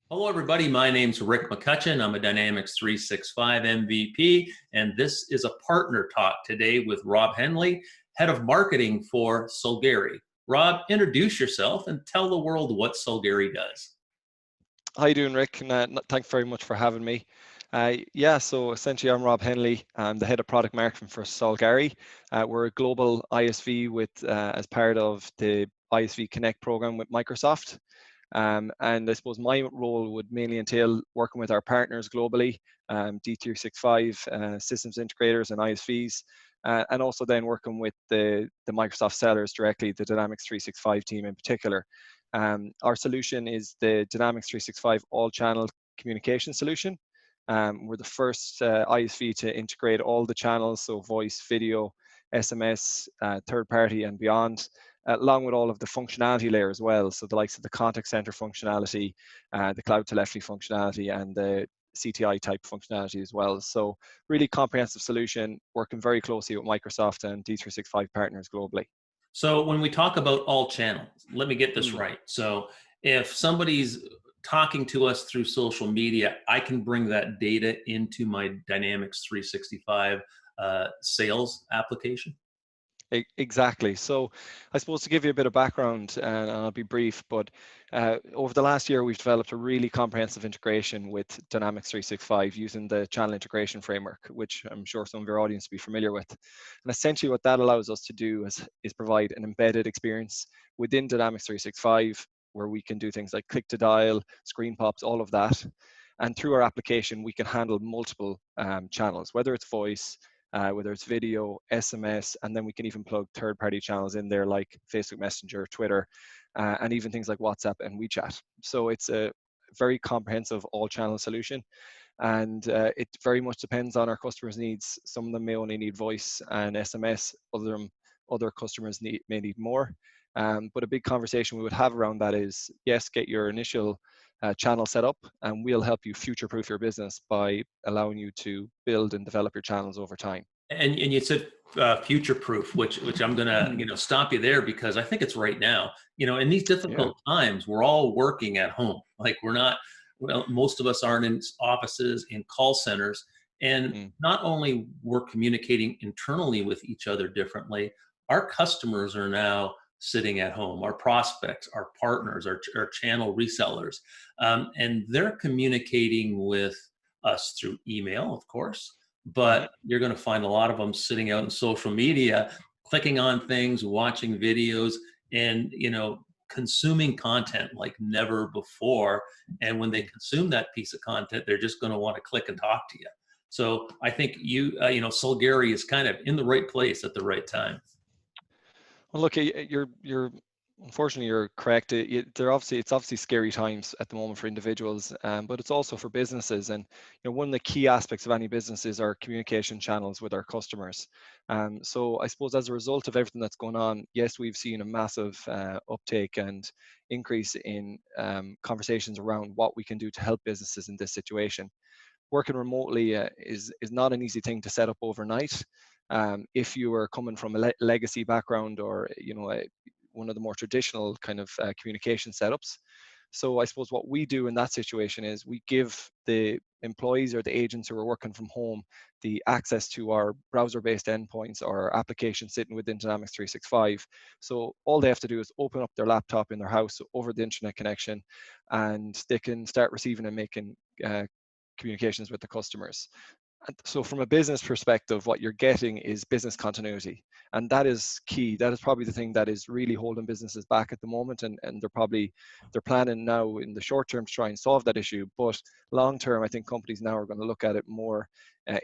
Hello, everybody. My name's Rick McCutcheon. I'm a Dynamics 365 MVP, and this is a partner talk today with Rob Hennelly, head of marketing for Solgari. Rob, introduce yourself and tell the world what Solgari does. How you doing, Rick? And thanks very much for having me. So essentially I'm Rob Hennelly. I'm the head of product marketing for Solgari. We're a global ISV with as part of the ISV Connect program with Microsoft. And I suppose my role would mainly entail working with our partners globally, D365 systems integrators and ISVs, and also then working with the Microsoft sellers directly, the Dynamics 365 team in particular. Our solution is the Dynamics 365 all-channel communication solution. We're the first ISV to integrate all the channels, so voice, video, SMS, third party and beyond, along with all of the functionality layer as well. So the likes of the contact center functionality, the cloud telephony functionality, and the CTI type functionality as well. So really comprehensive solution, working very closely with Microsoft and D365 partners globally. So, when we talk about all channels, let me get this Mm. right. So, if somebody's talking to us through social media, I can bring that data into my Dynamics 365 sales application. Exactly. So I suppose to give you a bit of background, and I'll be brief, but over the last year, we've developed a really comprehensive integration with Dynamics 365 using the channel integration framework, which I'm sure some of your audience will be familiar with. And essentially what that allows us to do is provide an embedded experience within Dynamics 365 where we can do things like click to dial, screen pops, all of that. And through our application, we can handle multiple channels, whether it's voice, whether it's video, SMS, and then we can even plug third-party channels in there like Facebook Messenger, Twitter, and even things like WhatsApp and WeChat. So it's a very comprehensive all-channel solution, and it very much depends on our customers' needs. Some of them may only need voice and SMS, other customers may need more. But a big conversation we would have around that is, yes, get your initial channel set up, and we'll help you future-proof your business by allowing you to build and develop your channels over time. And you said future proof, which I'm gonna Mm. stop you there because I think it's right now. In these Yeah. difficult times, we're all working at home. Like we're not. Well, most of us aren't in offices, in call centers, and Mm. not only we're communicating internally with each other differently. Our customers are now sitting at home. Our prospects, our partners, our channel resellers, and they're communicating with us through email, of course, Mhm. but you're going to find a lot of them sitting out in social media, clicking on things, watching videos, and consuming content like never before. And when they Mm. consume that piece of content, they're just going to want to click and talk to you. So I think Solgari is kind of in the right place at the right time. Well, look, you're unfortunately you're correct. It's obviously scary times at the moment for individuals, but it's also for businesses. And one of the key aspects of any business is our communication channels with our customers. So I suppose as a result of everything that's going on, yes, we've seen a massive uptake and increase in conversations around what we can do to help businesses in this situation. Working remotely is not an easy thing to set up overnight. If you are coming from a legacy background or one of the more traditional kind of communication setups. So I suppose what we do in that situation is we give the employees or the agents who are working from home the access to our browser-based endpoints or applications sitting within Dynamics 365. So all they have to do is open up their laptop in their house over the internet connection, and they can start receiving and making communications with the customers. And so from a business perspective, what you're getting is business continuity. And that is key. That is probably the thing that is really holding businesses back at the moment. And they're planning now in the short term to try and solve that issue. But long term, I think companies now are going to look at it more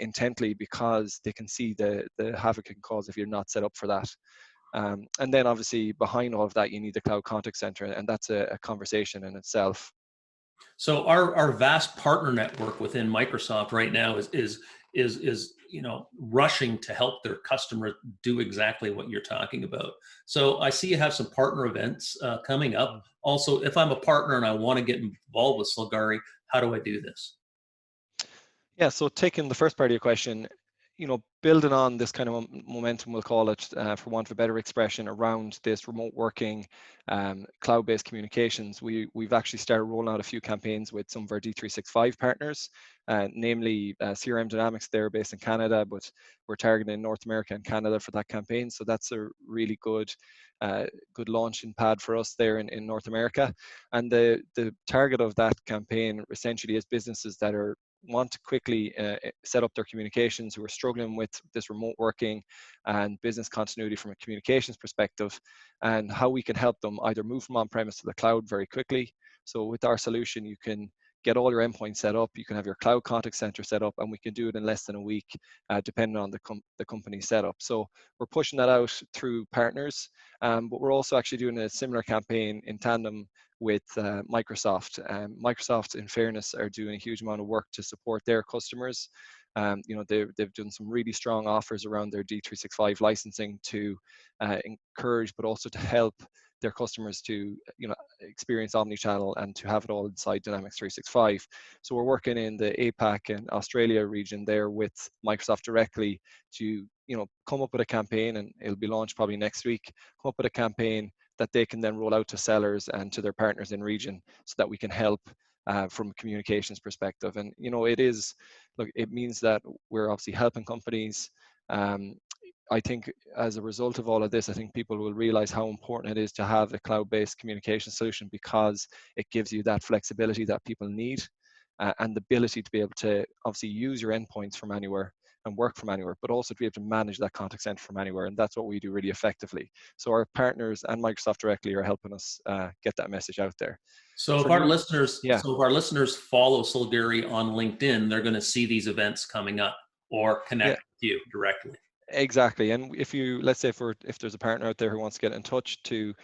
intently because they can see the havoc it can cause if you're not set up for that. And then obviously behind all of that, you need the cloud contact center, and that's a conversation in itself. So our vast partner network within Microsoft right now is rushing to help their customers do exactly what you're talking about. So I see you have some partner events coming up. Also, if I'm a partner and I want to get involved with Solgari, how do I do this? Yeah, so taking the first part of your question, building on this kind of momentum, we'll call it, for want of a better expression, around this remote working, cloud-based communications, we've actually started rolling out a few campaigns with some of our D365 partners, namely CRM Dynamics. They're based in Canada, but we're targeting North America and Canada for that campaign. So that's a really good launching pad for us there in North America. And the target of that campaign essentially is businesses that want to quickly set up their communications, who are struggling with this remote working and business continuity from a communications perspective, and how we can help them either move from on-premise to the cloud very quickly. So with our solution, you can get all your endpoints set up, you can have your cloud contact center set up, and we can do it in less than a week, depending on the company setup. So we're pushing that out through partners, but we're also actually doing a similar campaign in tandem with Microsoft. Microsoft, in fairness, are doing a huge amount of work to support their customers. They've done some really strong offers around their D365 licensing to encourage, but also to help their customers to experience omnichannel and to have it all inside Dynamics 365. So we're working in the APAC and Australia region there with Microsoft directly to come up with a campaign, and it'll be launched probably next week. Come up with a campaign that they can then roll out to sellers and to their partners in region, so that we can help from a communications perspective. And it means that we're obviously helping companies. I think as a result of all of this, I think people will realize how important it is to have a cloud-based communication solution, because it gives you that flexibility that people need, and the ability to be able to obviously use your endpoints from anywhere and work from anywhere, but also to be able to manage that contact center from anywhere. And that's what we do really effectively. So our partners and Microsoft directly are helping us get that message out there. So if For our new, listeners, yeah, so if our listeners follow Solgari on LinkedIn, they're going to see these events coming up or yeah, connect with you directly. exactly. And if let's say if there's a partner out there who wants to get in touch to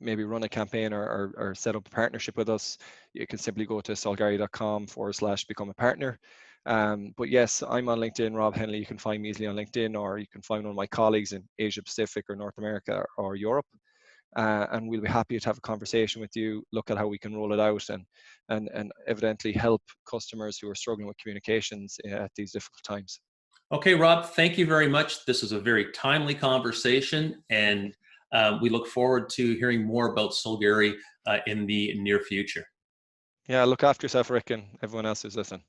maybe run a campaign or set up a partnership with us, you can simply go to solgari.com/become a partner. But yes, I'm on LinkedIn, Rob Hennelly. You can find me easily on LinkedIn, or you can find one of my colleagues in Asia Pacific or North America or Europe. And we'll be happy to have a conversation with you, look at how we can roll it out, and evidently help customers who are struggling with communications at these difficult times. Okay, Rob, thank you very much. This was a very timely conversation, and we look forward to hearing more about Solgari in the near future. Yeah, look after yourself, Rick, and everyone else who's listening.